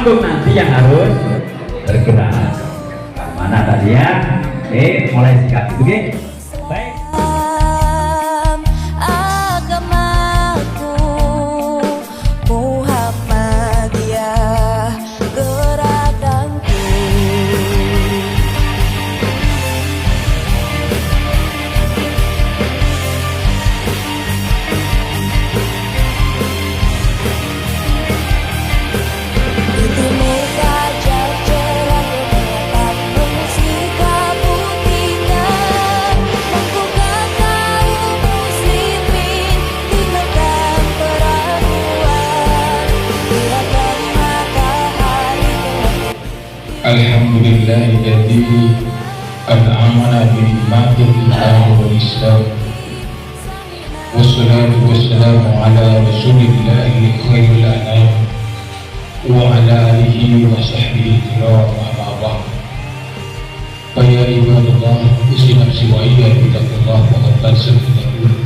panggung nanti yang harus bergerak. Mana tadi ya? Oke, mulai sikat. Oke, baik. Agamaku Muhammadiyah gerakanku. Itu muka cerah kelihatan bersikap putihnya, membuka kaum muslimin tinggalkan peraguan, biarkan matahari telah. Alhamdulillahilladzi an'amana bi ni'matil Islam wal Islam. Wassalatu wassalamu ala rasulillahi khairil anam wa ala alihi wa sahbihi kiram amma ba'd. Fa ya ibadallah, usi nafsi wa iyyakum bittaqwallah wa qad sabaqakum.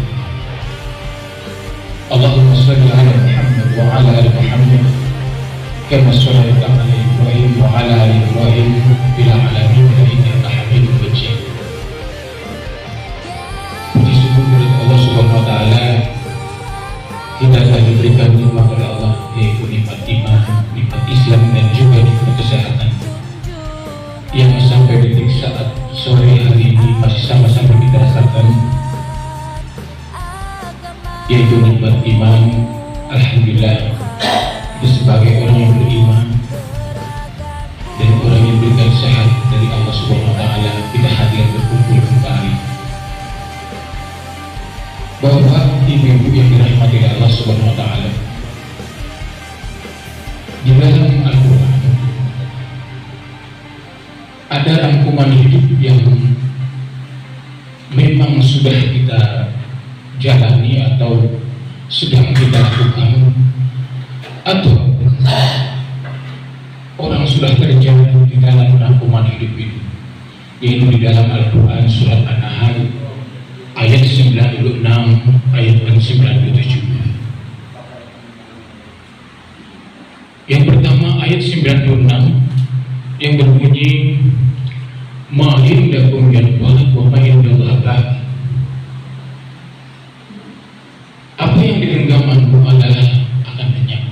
Allahumma shalli ala Muhammad wa ala ali Muhammad kama shallaita ala Ibrahim wa ala ali Ibrahim fil alamin innaka Hamidum Majid. Puji syukur kepada Allah Subhanahu wa taala, kita telah diberikan nikmat oleh Allah, yaitu nikmat iman, nikmat Islam, dan juga nikmat kesehatan yang sampai detik saat sore hari ini masih sama-sama kita rasakan, yaitu nikmat iman. Alhamdulillah, kita sebagai orang yang beriman dan orang yang diberikan sehat dari Allah Subhanahu wa taala, kita hadir berkumpul kembali. Bapak, ibu-ibu yang dirahmati oleh Allah Subhanahu wa taala, di dalam Al-Qur'an ada rangkuman hidup yang memang sudah kita jalani atau sedang kita lakukan, atau orang sudah terjadi di dalam rangkuman hidup ini, yaitu di dalam Al-Quran surat An-Nahl ayat 96 ayat 97. Yang pertama ayat 96 yang berbunyi ma indakum yanfa'u wa ma indallahi baq. Apa yang di genggamanmu adalah akan lenyap,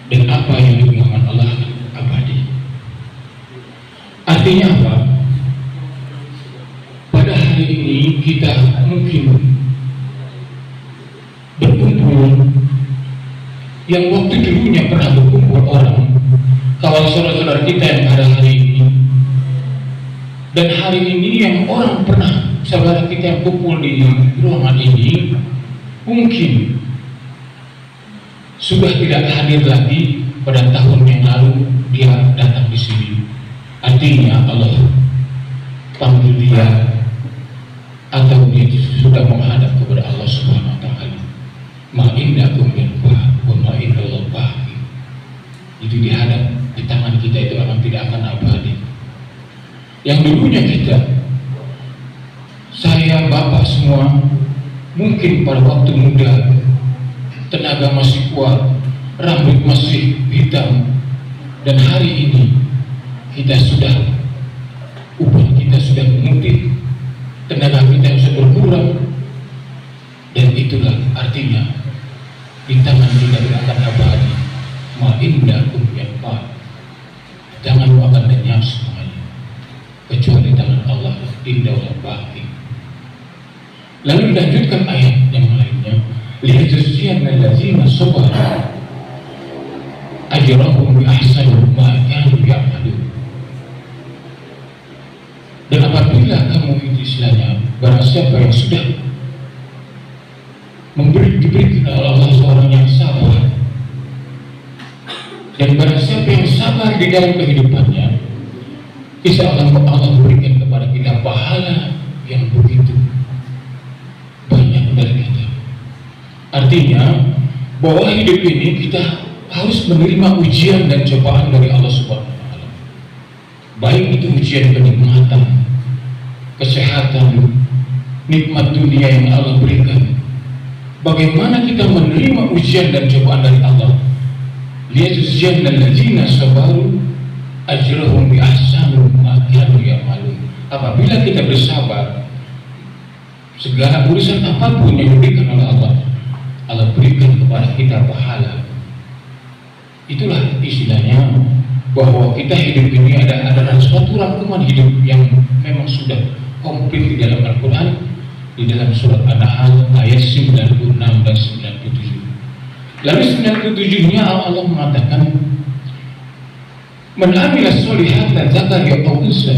dan apa yang di genggaman Allah akan abadi. Artinya apa? Pada hari ini kita mungkin berkumpul yang waktu dulunya pernah berkumpul orang, kawan saudara-saudara kita yang pada hari ini, dan hari ini yang orang pernah saudara kita yang kumpul di ruangan ini mungkin sudah tidak hadir lagi pada tahun yang lalu dia datang di sini. Artinya Allah panggil dia atau dia sudah menghadap kepada Allah Subhanahu wa taala. Ma indakum yanfa'u wa ma indallahi baq. Itu dihadap di tangan kita itu akan tidak akan abadi. Yang dulunya kita, saya, bapak semua, mungkin pada waktu muda tenaga masih kuat, rambut masih hitam, dan hari ini kita sudah upah kita sudah memutih, tenaga kita sudah berkurang, dan itulah artinya di tangan kita tidak akan abadi. Ma indakum yanfa'u, jangan akan lenyap semuanya kecuali tangan Allah indallahi baq. Lalu dilanjutkan ayat yang lainnya, liyajziyal ladzina sabaru ajrahum bi ahsani ma kanu ya'malun. Dan apabila kamu itu istilahnya, barang siapa yang sudah diberikan oleh Allah seorang yang sabar, dan barang siapa yang sabar di dalam kehidupannya, insya Allah Allah berikan kepada kita pahala yang begitu banyak dari kita. Artinya bahwa hidup ini kita harus menerima ujian dan cobaan dari Allah Subhanahu wa taala. Baik itu ujian kenikmatan, kesehatan, nikmat dunia yang Allah berikan. Bagaimana kita menerima ujian dan cobaan dari Allah, liyajziyannal ladzina sabaru ajrahum bi ahsani ma kanu ya'malun. Apabila kita bersabar, segala urusan apapun yang diberikan oleh Allah, Allah berikan kepada kita pahala. Itulah istilahnya bahwa kita hidup ini adalah suatu rangkuman hidup yang memang sudah komplit di dalam Al-Quran, di dalam surat An-Nahl ayat 96 dan 97. Lalu 97-nya Allah mengatakan, "Man amila sholihatan dzakara aw unsa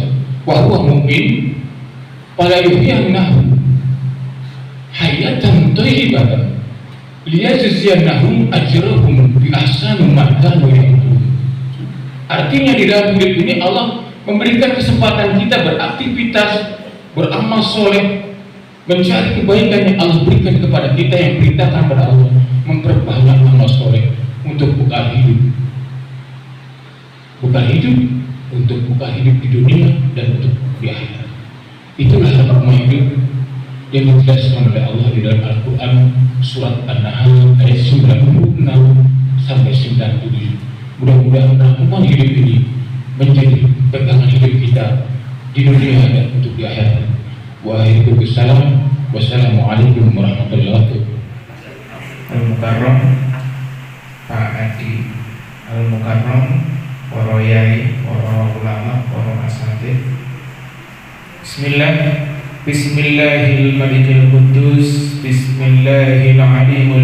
wa huwa mu'min fala yuhyiyannahu hayatan thayyibatan liyajziyannahum ajrahum bi ahsani ma kanu ya'malun." Artinya di dalam hidup ini Allah memberikan kesempatan kita beraktivitas, beramal soleh, mencari kebaikan yang Allah berikan kepada kita, yang perintahkan kepada Allah memperbanyak amal soleh untuk bekal hidup, untuk bekal hidup di dunia dan untuk di akhirat. Itulah norma hidup yang dijelaskan oleh Allah di dalam Al-Quran surat An-Nahl ayat 96 sampai 97. Mudah-mudahan rangkuman hidup ini menjadi pegangan hidup kita di dunia dan untuk di akhirat. Waalaikumsalam, wassalamualaikum warahmatullahi wabarakatuh. Al-Mukarram Pak Adi Al-Mukarram, para yai, para ulama, para asatidz. Bismillah. Bismillahil Quddus, Bismillahil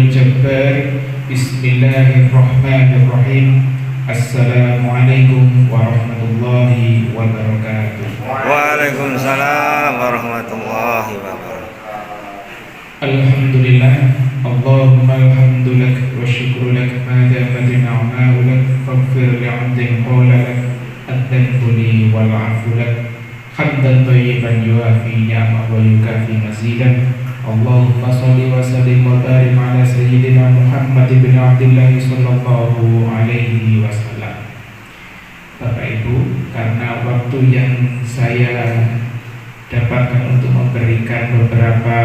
Jabbar, Bismillahirrahmanirrahim. Assalamualaikum warahmatullahi wabarakatuh. Waalaikumsalam warahmatullahi wabarakatuh. Alhamdulillah, Allahumma alhamdulillah wa syukru lak ma damat ni'ma'u lak faghfir li'amdin qawla lak ad-dhanbuni wal 'afu lak hamdan thayyiban yuafi ni'amahu wa yukafi mazidan. Allahumma salli wa sallim wa barik ala sayyidina Muhammad bin Abdullah sallallahu alaihi wasallam. Bapak Ibu, karena waktu yang saya dapatkan untuk memberikan beberapa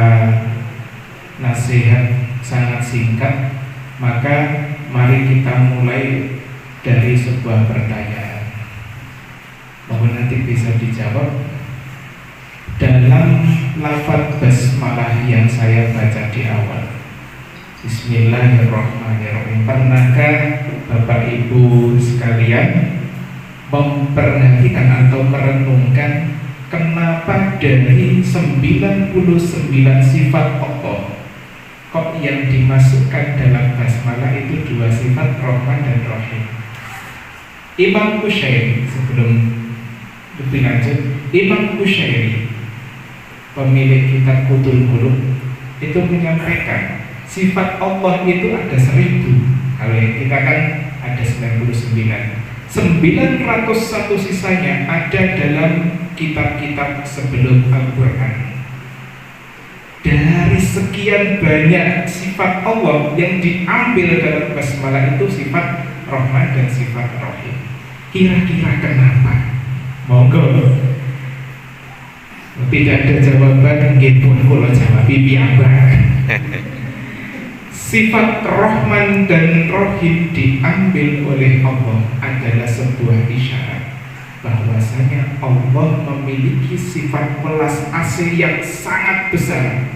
nasihat sangat singkat, maka mari kita mulai dari sebuah pertanyaan. Mohon nanti bisa dijawab dalam lafaz basmalah yang saya baca di awal. Bismillahirrahmanirrahim. Pernahkah Bapak Ibu sekalian memperhatikan atau merenungkan kenapa dari 99 sifat Allah kok yang dimasukkan dalam basmalah itu 2 sifat, Rahman dan Rahim? Imam Qushairi, sebelum lebih lanjut, Imam Qushairi, pemilik kitab Qutul Qulub, itu menyampaikan sifat Allah itu ada 1000. Kalau yang kita kan ada 99. 901 sisanya ada dalam kitab-kitab sebelum Al-Quran. Dari sekian banyak sifat Allah yang diambil dalam basmalah itu sifat Rahman dan sifat Rahim. Kira-kira kenapa? Monggo. Tidak ada jawaban, nggih pun kula jawab piyambak. Sifat Rahman dan Rahim diambil oleh Allah adalah sebuah isyarat bahwasanya Allah memiliki sifat welas asih yang sangat besar.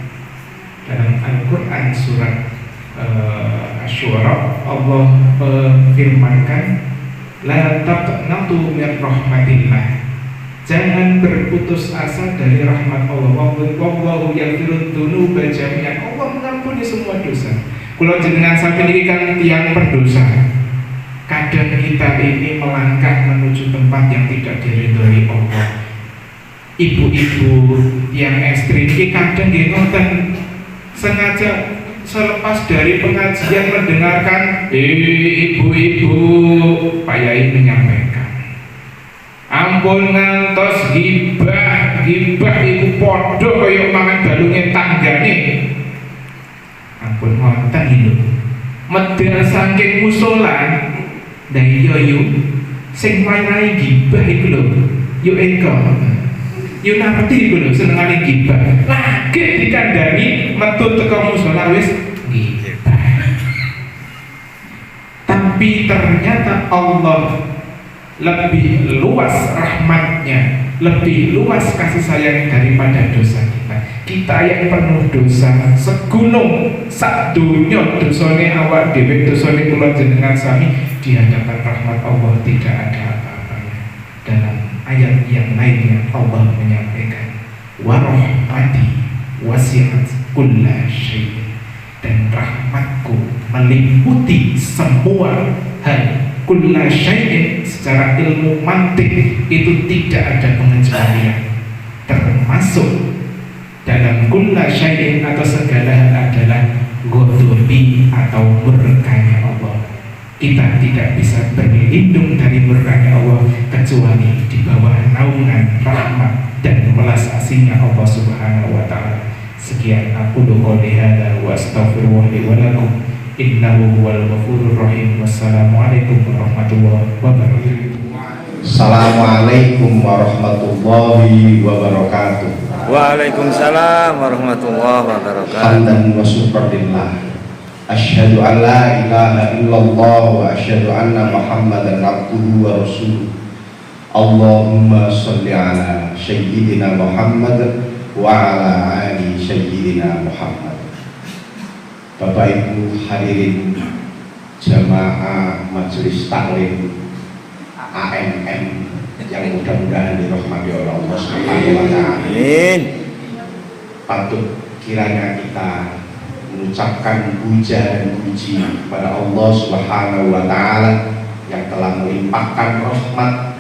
Dalam Al-Quran surat Asy-Syu'ara, Allah memfirmankan, la taqnatu min rahmatillah, jangan berputus asa dari rahmat Allah. Wallahu yaghfiru dzunuba jami'an, Allah mengampuni semua dosa. Kula jenengan sampeyan iki kan tiyang berdosa. Kadang kita ini melangkah menuju tempat yang tidak diridhoi Allah. Ibu-ibu yang ekstrim ini kadang nggih ngoten, sengaja selepas dari pengajian mendengarkan ibu-ibu Pak Yai menyampaikan, ampun ngantos gibah iku padha kaya mangan balunge tanggane. Ampun ngoten lho. Medal saking musala. Lah iya yo sing marai gibah iku lho. Yo eko. Yo ngerti iku lho senengane gibah. Lagi dikandani metu teko musala wis gibah. tapi ternyata Allah lebih luas rahmatnya, lebih luas kasih sayang daripada dosa kita. Kita yang penuh dosa, segunung sak dunya dosane awak dhewe, dosane kula jenengan sami, di hadapan rahmat Allah tidak ada apa-apanya. Dalam ayat yang lainnya Allah menyampaikan, wa rahmati wasi'at kulla syai', dan rahmatku meliputi semua hal. Kulla syai'in secara ilmu mantik itu tidak ada pengecualian, termasuk dalam kulla syai'in atau segala hal adalah ghadabi atau murkanya Allah. Kita tidak bisa berlindung dari murkanya Allah kecuali di bawah naungan rahmat dan belas asihnya Allah Subhanahu wa taala. Sekian aku qouli hadza wa astaghfirullah li wa lakum. Innahu huwal ghafurur rahim. Wassalamualaikum warahmatullahi wabarakatuh. Assalamualaikum warahmatullahi wabarakatuh. Waalaikumsalam warahmatullahi wabarakatuh. Hamdan wa syukrillah. Asyhadu an la ilaha illallah wa asyhadu anna Muhammadan abduhu wa rasuluh. Allahumma sholli ala sayyidina Muhammad wa ala ali sayyidina Muhammad. Bapak Ibu hadirin jamaah majelis taklim AMM yang mudah-mudahan dirahmati oleh Allah Subhanahu wa taala. Amin. Patut kiranya kita mengucapkan puja dan puji kepada Allah Subhanahu wa taala yang telah melimpahkan rahmat,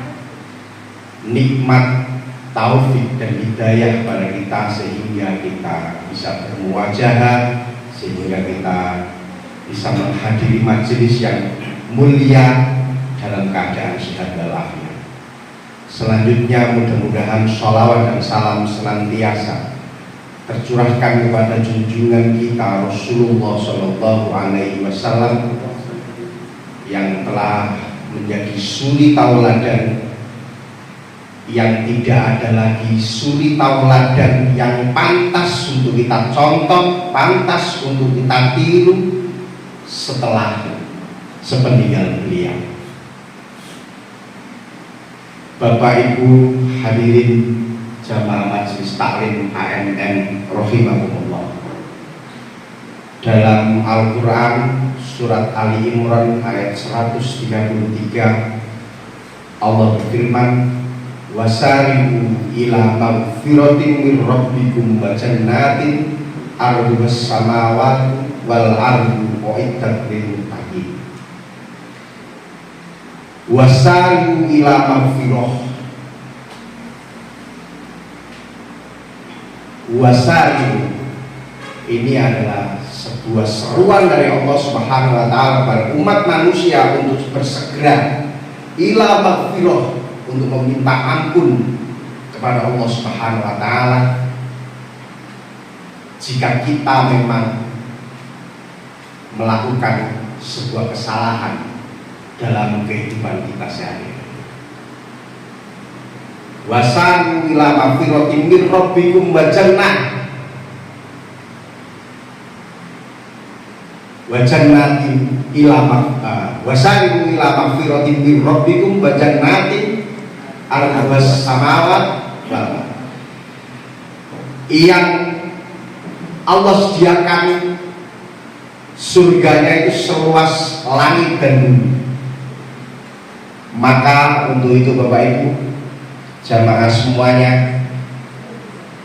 nikmat, taufik dan hidayah pada kita sehingga kita bisa bermuwajahah, sehingga kita bisa menghadiri majelis yang mulia dalam keadaan sehat walafiat. Selanjutnya mudah-mudahan sholawat dan salam senantiasa tercurahkan kepada junjungan kita Rasulullah Shallallahu Alaihi Wasallam yang telah menjadi suri tauladan, yang tidak ada lagi suri tauladan yang pantas untuk kita contoh, pantas untuk kita tiru setelah sepeninggal beliau. Bapak Ibu hadirin jamaah majelis taklim AMM rahimakumullah. Dalam Al-Quran surat Ali Imran ayat 133 Allah berfirman, wasari'u ila magfiratin min rabbikum wa jannatin ardhus samawati wal ardu uiddat lil muttaqin. Wasari'u ila magfirah, wasari'u ini adalah sebuah seruan dari Allah Subhanahu wa taala kepada umat manusia untuk bersegera ila magfirah, untuk meminta ampun kepada Allah Subhanahu wa taala jika kita memang melakukan sebuah kesalahan dalam kehidupan kita sehari-hari. Wasan ila magfiratin min rabbikum wa jannah wa jannatin ila wasan ila magfiratin min rabbikum wa jannatin arhabas samawat wal, yang Allah sediakan surganya itu seluas langit dan bumi. Maka untuk itu Bapak Ibu jamaah semuanya,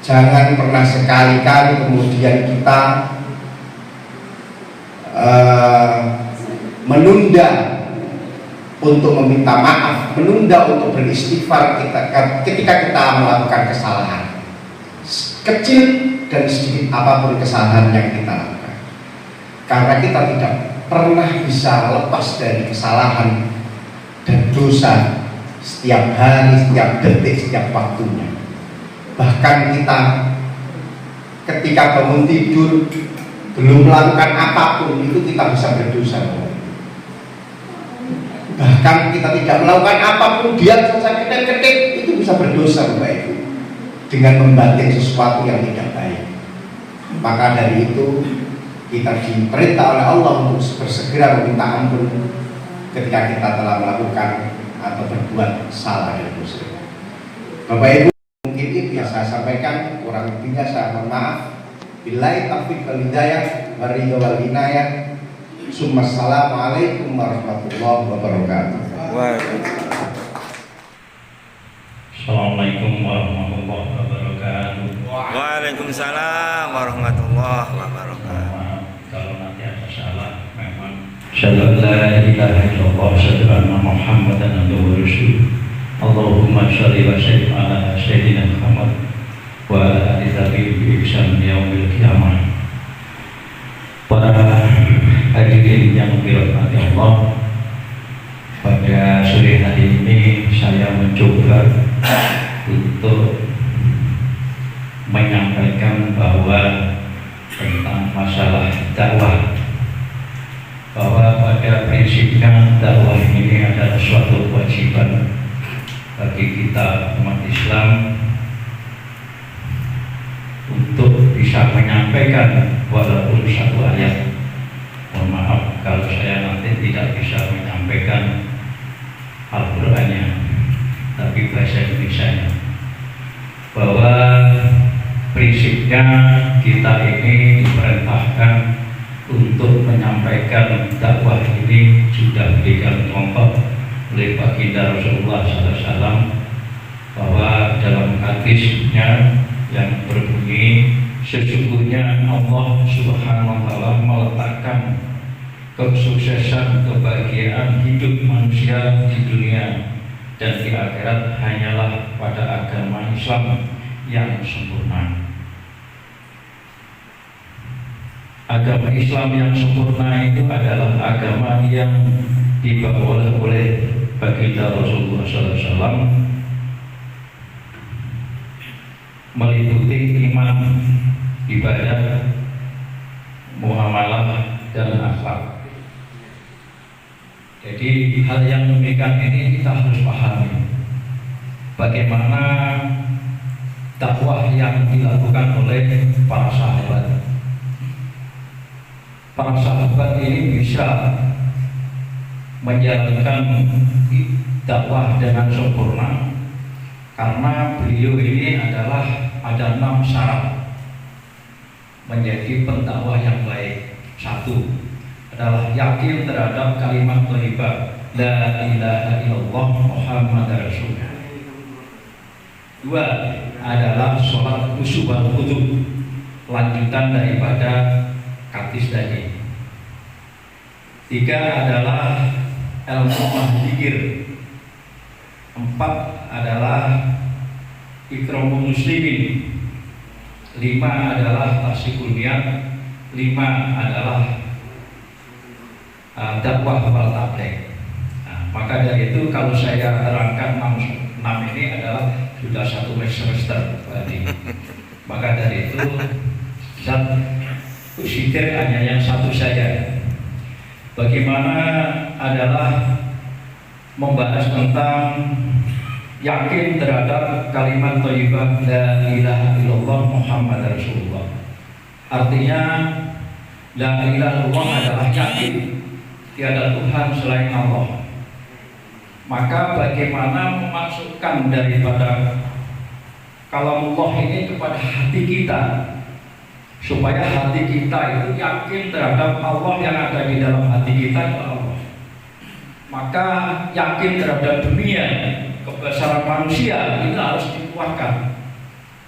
jangan pernah sekali-kali kemudian kita menunda untuk meminta maaf, menunda untuk beristighfar ketika kita melakukan kesalahan kecil dan sedikit apapun kesalahan yang kita lakukan, karena kita tidak pernah bisa lepas dari kesalahan dan dosa setiap hari, setiap detik, setiap waktunya. Bahkan kita ketika bangun tidur belum melakukan apapun itu kita bisa berdosa. Bahkan kita tidak melakukan apapun, dia saja ketik-ketik itu bisa berdosa Bapak Ibu, dengan membanting sesuatu yang tidak baik. Maka dari itu kita diperintah oleh Allah untuk bersegera meminta ampun ketika kita telah melakukan atau berbuat salah dan dosa. Bapak Ibu, mungkin itu yang saya sampaikan, kurang lebihnya saya mohon maaf. Billahi taufiq wal hidayah, waridho wal inayah. Assalamualaikum warahmatullahi wabarakatuh. Assalamualaikum warahmatullahi wabarakatuh. Waalaikumsalam warahmatullahi wabarakatuh. Maaf kalau nanti ada salah, memang Asyhadu an la ilaha illallah wa asyhadu anna Muhammadan abduhu wa rasuluh. Allahumma shalli wa sallim ala sayyidina Muhammad wa ala ali tabi'in bi ihsan yaumil qiyamah. Para hadirin yang dirahmati Allah, pada sore hari ini saya mencoba untuk menyampaikan bahwa tentang masalah dakwah, bahwa pada prinsipnya dakwah ini adalah suatu kewajiban bagi kita umat Islam untuk bisa menyampaikan walaupun satu ayat. Mohon maaf kalau saya nanti tidak bisa menyampaikan Al-Qur'annya, tapi bahasa Indonesianya, bahwa prinsipnya kita ini diperintahkan untuk menyampaikan dakwah ini sudah diberikan contoh oleh baginda Rasulullah SAW, bahwa dalam hadisnya yang berbunyi, sesungguhnya Allah Subhanahu wa Ta'ala meletakkan kesuksesan, kebahagiaan hidup manusia di dunia dan di akhirat hanyalah pada agama Islam yang sempurna. Agama Islam yang sempurna itu adalah agama yang dibawa oleh baginda Rasulullah SAW, meliputi iman, ibadah, muamalah, dan akhlak. Jadi hal yang demikian ini kita harus pahami bagaimana dakwah yang dilakukan oleh para sahabat. Para sahabat ini bisa menjalankan dakwah dengan sempurna karena beliau ini adalah ada 6 syarat menjadi pendakwah yang baik. 1 adalah yakin terhadap kalimat thayyibah la ilaha illallah Muhammadar Rasulullah. 2 adalah sholat khusyuk wal khudu, lanjutan daripada hadis tadi. 3 adalah ilmu zikir. 4 adalah ikramul muslimin. 5 adalah tasyiqul niat. 5 adalah dakwah wal tabligh. Maka dari itu kalau saya terangkan 6 ini adalah sudah 1 semester tadi. Maka dari itu usitir hanya yang 1 saja. Bagaimana adalah membahas tentang yakin terhadap kalimat thayyibah la ilaha illallah Muhammadar Rasulullah. Artinya la ilaha illallah adalah yakin tiada Tuhan selain Allah. Maka bagaimana memasukkan daripada kalamullah ini kepada hati kita, supaya hati kita itu yakin terhadap Allah yang ada di dalam hati kita itu Allah. Maka yakin terhadap dunia, kebesaran manusia itu harus dikuatkan.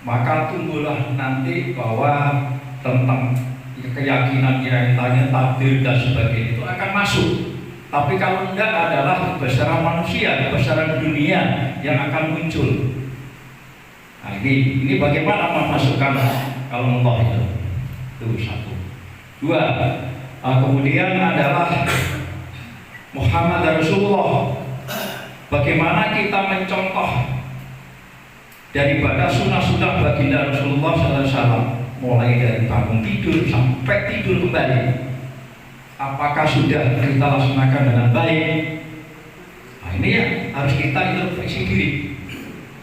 Maka tumbuhlah nanti bahwa tentang keyakinan yang tanya takdir dan sebagainya itu akan masuk. Tapi kalau tidak adalah kebesaran manusia, kebesaran dunia yang akan muncul. Nah ini bagaimana memasukkan kalau Allah itu 1. 2 kemudian adalah Muhammad Rasulullah. Bagaimana kita mencontoh daripada sunnah-sunnah baginda Rasulullah SAW, mulai dari bangun tidur sampai tidur kembali, apakah sudah kita laksanakan dengan baik? Nah ini ya harus kita introspeksi diri.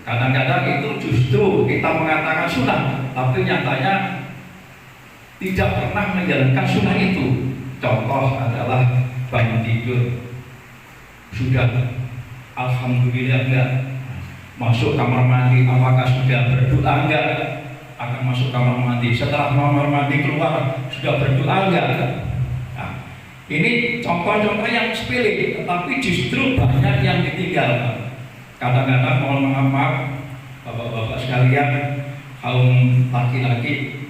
Kadang-kadang itu justru kita mengatakan sunnah, tapi nyatanya tidak pernah menjalankan sunnah itu. Contoh adalah bangun tidur sudah alhamdulillah enggak? Masuk kamar mandi apakah sudah berdoa enggak? Akan masuk kamar mandi, setelah kamar mandi keluar sudah berdoa enggak? Nah, ini contoh-contoh yang sepele, tetapi justru banyak yang ditinggalkan. Kadang-kadang mohon maaf bapak-bapak sekalian, kaum laki-laki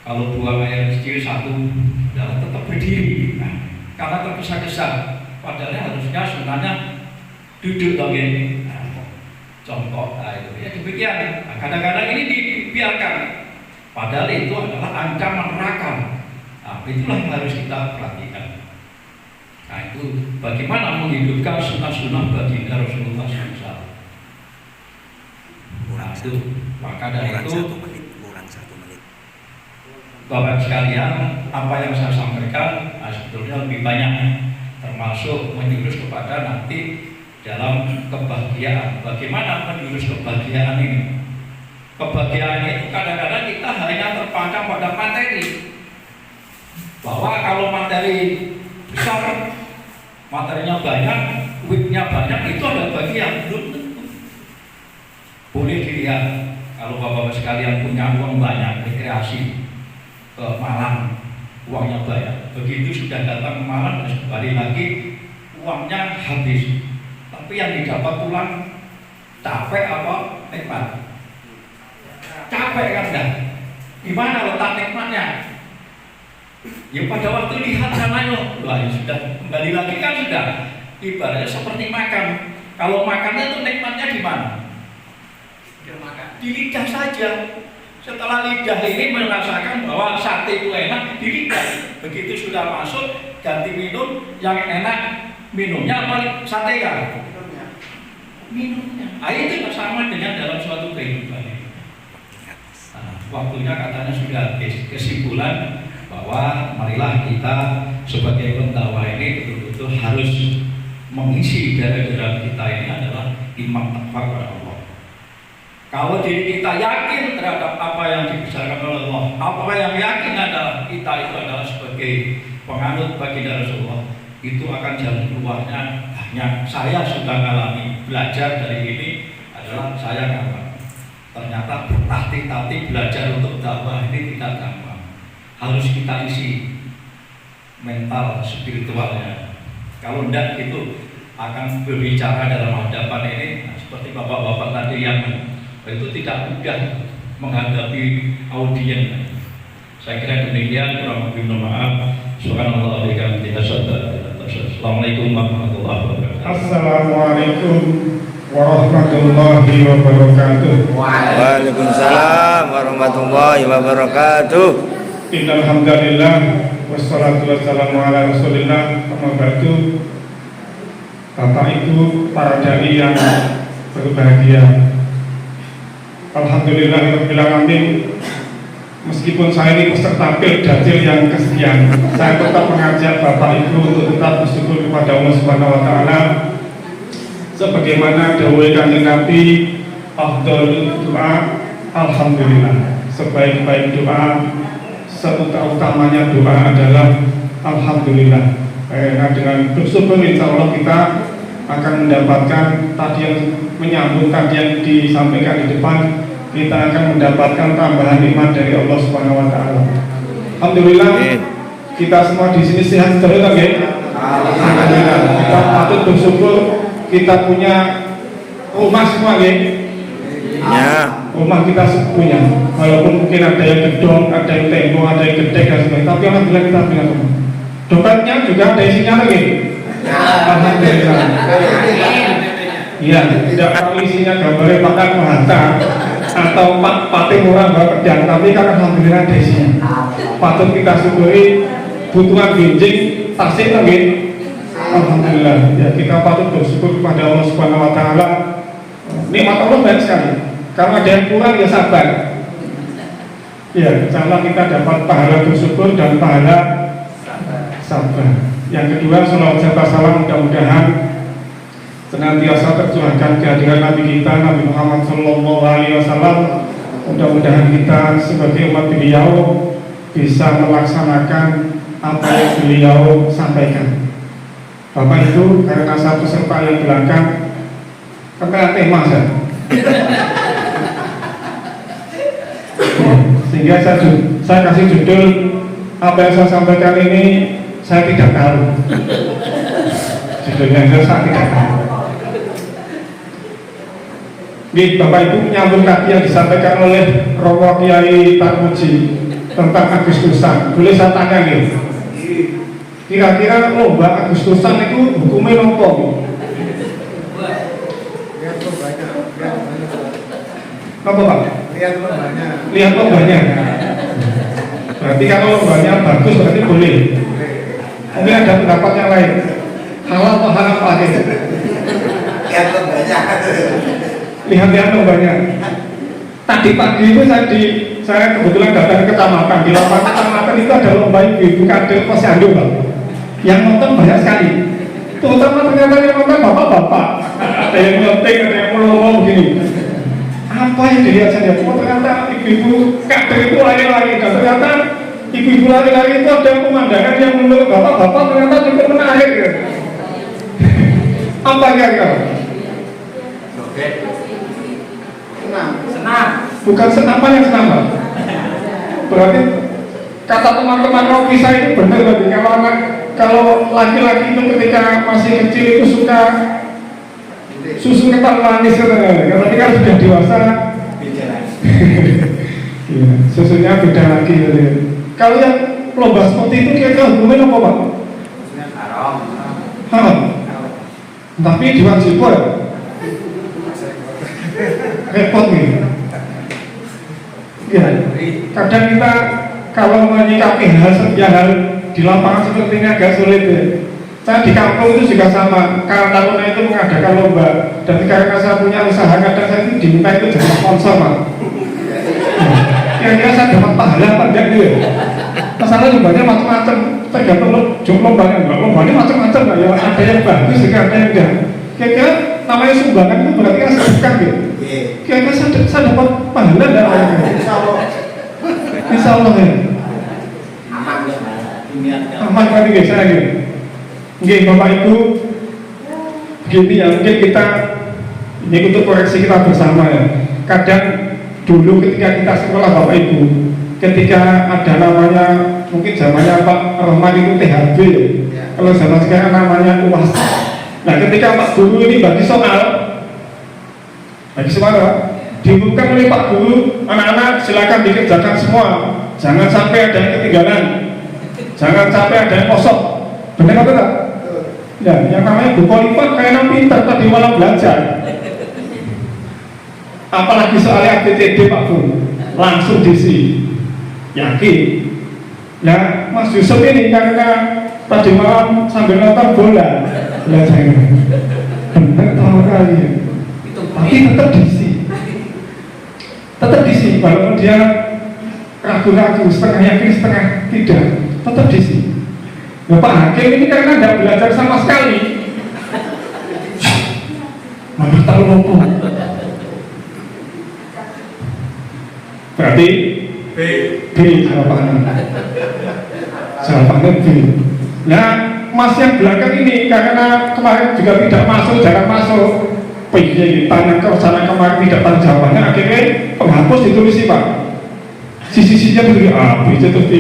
kalau buang air kecil satu adalah tetap berdiri, nah, karena tergesa-gesa. Padahal harusnya sunahnya duduk lagi. Nah, contoh, nah, itu ya demikian. Nah, kadang-kadang ini dibiarkan, padahal itu adalah ancaman neraka. Nah, itulah yang harus kita perhatikan. Nah, itu bagaimana menghidupkan sunnah-sunnah baginda Rasulullah SAW. Nah, itu maka dari itu kurang 1 menit. Bapak sekalian, apa yang saya sampaikan sebetulnya lebih banyak, termasuk menjurus kepada nanti dalam kebahagiaan. Bagaimana menjurus kebahagiaan ini? Kebahagiaan itu kadang-kadang kita hanya terpancang pada materi. Bahwa kalau materi besar, materinya banyak, duitnya banyak, itu ada bagian. Belum tentu. Boleh dilihat kalau bapak-bapak sekalian punya uang banyak, rekreasi ke Malang, uangnya banyak. Begitu sudah datang ke Malang, terus kembali lagi uangnya habis. Tapi yang didapat pulang capek apa nikmat? Capek kan dah. Gimana letak nikmatnya? Ya pada waktu lihat sananya, wah ya sudah kembali lagi kan sudah. Ibaratnya seperti makan. Kalau makannya itu nikmatnya di mana? Di lidah saja. Setelah lidah ini merasakan bahwa sate itu enak di lidah. Begitu sudah masuk, ganti minum, yang enak minumnya apa? Sate kan? Minumnya. Nah, itu sama dengan dalam suatu kehidupan. Nah, waktunya katanya sudah habis. Kesimpulan bahwa marilah kita sebagai pendakwah ini betul-betul harus mengisi daerah kita ini adalah iman takwa kepada Allah. Kalau diri kita yakin terhadap apa yang dibesarkan oleh Allah, apa yang yakin adalah kita itu adalah sebagai penganut baginda Rasulullah, itu akan jalan keluarnya banyak. Saya sudah mengalami, belajar dari ini adalah saya gampang. Ternyata bertatih-tatih belajar untuk dakwah ini tidak gampang. Harus kita isi mental spiritualnya. Kalau tidak itu akan berbicara dalam hadapan ini seperti bapak-bapak tadi yang itu tidak mudah menghadapi audien. Saya kira demikian, kurang lebih mohon maaf. Subhanallah wa bihamdihi. Assalamualaikum warahmatullahi wabarakatuh. Assalamualaikum warahmatullahi wabarakatuh. Waalaikumsalam warahmatullahi wabarakatuh. Innal hamdalillah wassalatu wassalamu ala Rasulillah. Amma ba'du. Bapak Ibu, para dai yang berbahagia. Alhamdulillahirabbil alamin. Meskipun saya ini peserta Pildacil yang kesekian, saya tetap mengajak Bapak Ibu untuk tetap bersyukur kepada Allah Subhanahu wa taala. Sebagaimana dawuh Kanjeng Nabi, afdhalul doa alhamdulillah. Sebaik-baik doa, seutamanya doa adalah alhamdulillah. Karena dengan bersyukur insya Allah kita akan mendapatkan tadi yang menyambung tadi yang disampaikan di depan, kita akan mendapatkan tambahan nikmat dari Allah Subhanahu wa taala. Alhamdulillah kita semua di sini sehat terus lagi. Alhamdulillah. Kita patut bersyukur kita punya rumah semua lagi. Ya. Rumah kita punya. Walaupun mungkin ada yang gedung, ada yang tembok, ada yang gede dan sebagainya, tapi alhamdulillah kita punya rumah. Dompetnya juga ada isinya lagi. Alhamdulillah. Iya, tidak tahu isinya gambarnya Pak Hatta atau Pak Patimura Mbak Pedang, tapi kan alhamdulillah ada isinya. Patut kita syukuri. Butuhan benjing tasik lagi. Alhamdulillah. Ya, kita patut bersyukur kepada Allah Subhanahu wa taala. Nikmat Allah banyak sekali. Karena ada yang kurang ya sabar. Ya, insyaallah kita dapat pahala bersyukur dan pahala sabar. Yang kedua, salawat serta salam mudah-mudahan senantiasa tercurahkan kehadiran Nabi kita Nabi Muhammad SAW. Mudah-mudahan kita sebagai umat beliau bisa melaksanakan apa yang beliau sampaikan. Bapak Ibu, karena saya peserta yang belakang kena tema saya. Sehingga saya kasih judul apa yang saya sampaikan ini saya tidak tahu. Judulnya saya tidak tahu. Ini Bapak Ibu menyambung tadi yang disampaikan oleh Romo Kiai Tarmuji tentang Agustusan. Boleh saya tanya nih? Kira-kira lomba Agustusan itu hukumnya nopo? Apa Pak? Lihat lombanya. Berarti kalau lombanya bagus berarti boleh. Mungkin ada pendapat yang lain. Halal atau haram Pak? Lihat lombanya. Lihat lombanya. Tadi pagi itu saya kebetulan datang ke kecamatan. Di lapangan kecamatan itu ada lomba ibu kadel posyandu Pak. Yang nonton banyak sekali. Terutama ternyata yang nonton bapak-bapak. Ada yang nyontek, ada yang melongo begini. Apa yang dilihat saya? Oh ternyata ibu-ibu kadel itu lari-lari. Dan ternyata ibu-ibu lari-lari itu ada pemandangan yang menurut bapak-bapak ternyata cukup menarik ya. Apa kira-kira? Senang. Bukan senapan yang senang Pak. Berarti kata teman-teman Rocky saya itu benar berarti kalau laki-laki itu ketika masih kecil itu suka susu kental manis ketika sudah dewasa susunya beda lagi. Kalau yang lomba seperti itu kira-kira hukumnya apa Pak? Haram. Tapi diwajibkan repot nih. Ya, kadang kita kalau menyikapi hal di lapangan seperti ini agak sulit ya. Saya di kampung itu juga sama, karena tahunnya itu mengadakan lomba. Dan karena saya punya usaha, kadang saya itu diminta itu jadi sponsor Pak. Kira-kira saya dapat pahala apa enggak gitu ya? Masalah lombanya macam-macam, tergantung lombanya macam-macam Pak. Ya ada yang bagus, juga ada yang enggak. Kira-kira namanya sumbangan itu berarti kan sedekah gitu. Kira-kira saya dapat pahala enggak? Insya Allah ya. Aman kan ini saya gitu. Oke Bapak Ibu, begini ya, mungkin kita ini untuk koreksi kita bersama ya. Kadang dulu ketika kita sekolah Bapak Ibu, ketika ada namanya mungkin zamannya Pak Rahman itu THB ya. Kalau zaman sekarang namanya UAS. Nah ketika Pak Guru ini bagi soal diumumkan oleh Pak Guru, anak-anak silakan dikerjakan semua, jangan sampai ada yang ketinggalan, jangan sampai ada yang kosong. Benar atau tidak? Ya, yang namanya Bu Kolifat kayak pintar tadi malam belajar. Apalagi soalnya ABCD Pak Bu, langsung diisi. Yakin? Nah, Mas Yusuf ini karena tadi malam sambil nonton bola belajar. Benar tahu kali. Tapi tetap diisi. Tetap diisi, walaupun dia ragu-ragu, setengah yakin, setengah tidak, tetap diisi. Nah, Pak Hakim ini karena tidak belajar sama sekali, nomor tahu lupa. Berarti B jawabannya. Jawabannya B. Nah, Mas yang belakang ini karena kemarin juga tidak masuk, jarang masuk. Tanya ke sana kemarin tidak tahu jawabannya, akhirnya penghapus ditulis sih Pak. Sisi-sisinya begitu A, B, C, D.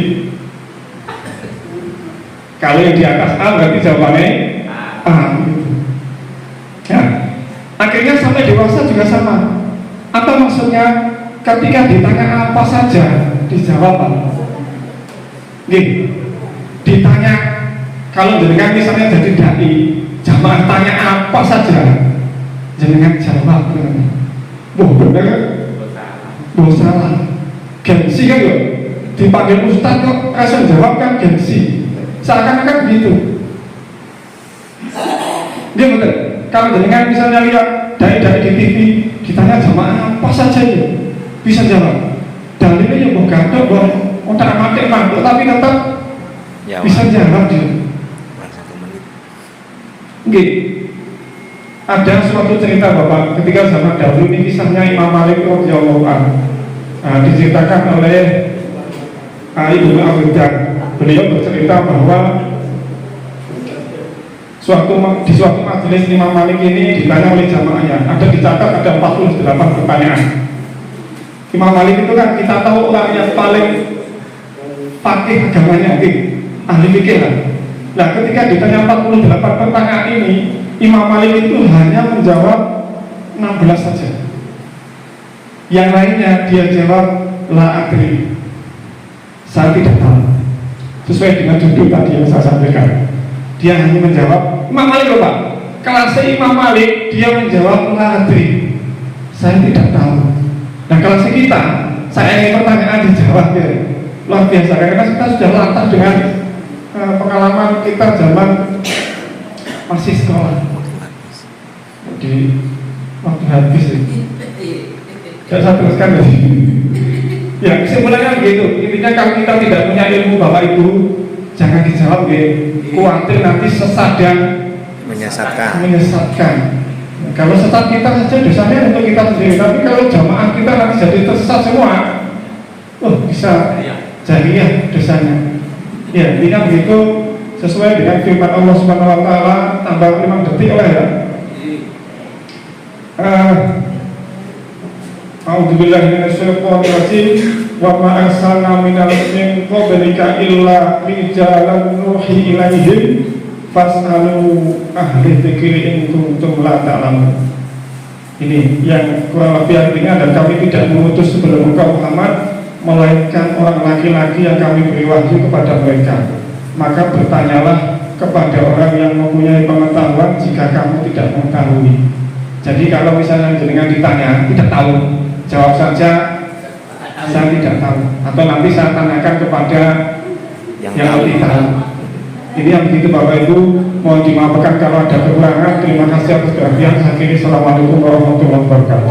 Kalau yang di atas A berarti jawabannya A. Ya. Akhirnya sampai dewasa juga sama. Apa maksudnya? Ketika ditanya apa saja dijawab Pak. Gini, ditanya kalau jenengan misalnya jadi dai, jamaah tanya apa saja, jenengan jawab. Wah bener, salah. Gengsi kan loh. Dipanggil ustaz kok langsung jawab kan gengsi. Seakan-akan begitu. Dia betul. Kalau jenengan misalnya lihat dai-dai di TV, ditanya jamaah apa saja itu bisa jawab. Dalilnya yang mau gadok dong, otak mati mantuk tapi tetap ya, bisa jawab dia. Oke. Ada suatu cerita Bapak, ketika zaman dahulu ini kisahnya Imam Malik radhiyallahu anhu. Diceritakan oleh Ibnu Abdullah. Beliau bercerita bahwa di suatu majelis Imam Malik ini ditanya oleh jamaahnya, ada dicatat ada 48 pertanyaan. Imam Malik itu kan kita tahu orang yang paling fakih agamanya, ahli fikih lah. Nah, ketika ditanya 48 pertanyaan ini, Imam Malik itu hanya menjawab 16 saja. Yang lainnya dia jawab la adri, saya tidak tahu. Sesuai dengan judul tadi yang saya sampaikan, dia hanya menjawab Imam Malik loh Pak. Kelasnya Imam Malik dia menjawab la adri, saya tidak tahu. Nah kelasnya kita, saya ini pertanyaan dijawab ya luar biasa, karena kita sudah latah dengan pengalaman kita zaman masih sekolah. Di waktu habis saya teruskan ya. Ya kesimpulannya begitu. Intinya kalau kita tidak punya ilmu Bapak Ibu, jangan dijawab ya. Khawatir nanti sesat dan menyesatkan. Kalau sesat kita saja dosanya untuk kita sendiri, tapi kalau jamaah kita nanti jadi tersesat semua, bisa jahiliyah dosanya. Ya, intinya begitu sesuai dengan firman Allah Subhanahu wa taala, tambah 5 detik lah ya. A'udzubillahi minasyaitonirrajim. Wa ma arsalna min qablika illa rijalan nuhi ilaihim fas'alu ahli dzikri in kuntum la ta'lamun. Ini yang kurang lebih artinya, dan kami tidak mengutus sebelum engkau Muhammad melainkan orang laki-laki yang kami beri wahyu kepada mereka. Maka bertanyalah kepada orang yang mempunyai pengetahuan jika kamu tidak mengetahui. Jadi kalau misalnya jenengan ditanya tidak tahu, jawab saja saya tidak tahu, atau nanti saya tanyakan kepada yang lebih tahu. Ini yang begitu Bapak Ibu, mohon dimaafkan kalau ada kekurangan. Terima kasih atas perhatian. Akhirnya assalamualaikum warahmatullahi wabarakatuh.